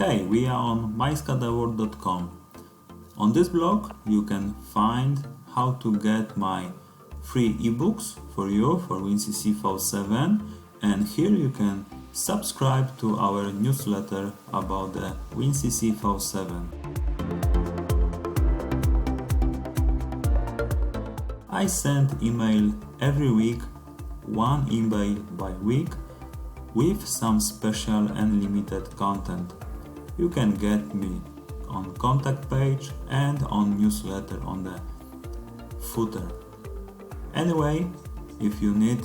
Hey, we are on myscadaworld.com. On this blog you can find how to get my free ebooks for you for WinCC V7, and here you can subscribe to our newsletter about the WinCC V7. I send email every week, one email by week, with some special and limited content. You can get me on contact page and on newsletter on the footer. Anyway, if you need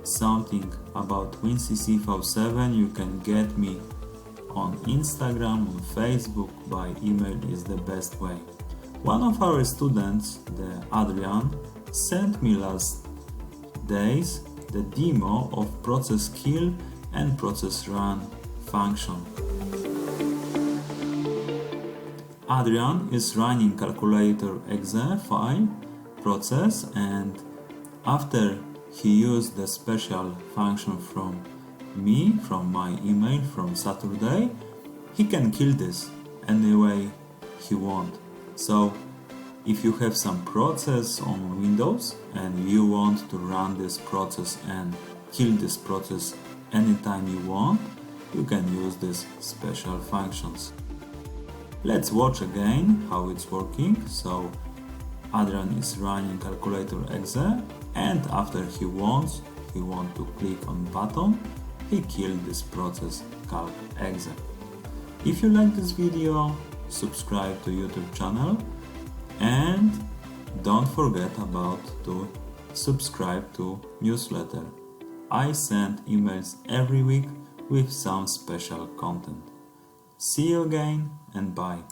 something about WinCC V7, you can get me on Instagram, on Facebook, by email is the best way. One of our students, the Adrian, sent me last days the demo of process kill and process run function. Adrian is running calculator exe file process, and after he used the special function from me, from my email from Saturday, he can kill this any way he wants. So if you have some process on Windows and you want to run this process and kill this process anytime you want, you can use these special functions. Let's watch again how it's working. So Adrian is running calculator exe, and after he wants to click on button, he killed this process calc exe. If you like this video, subscribe to YouTube channel and don't forget about to subscribe to newsletter. I send emails every week with some special content. See you again and bye.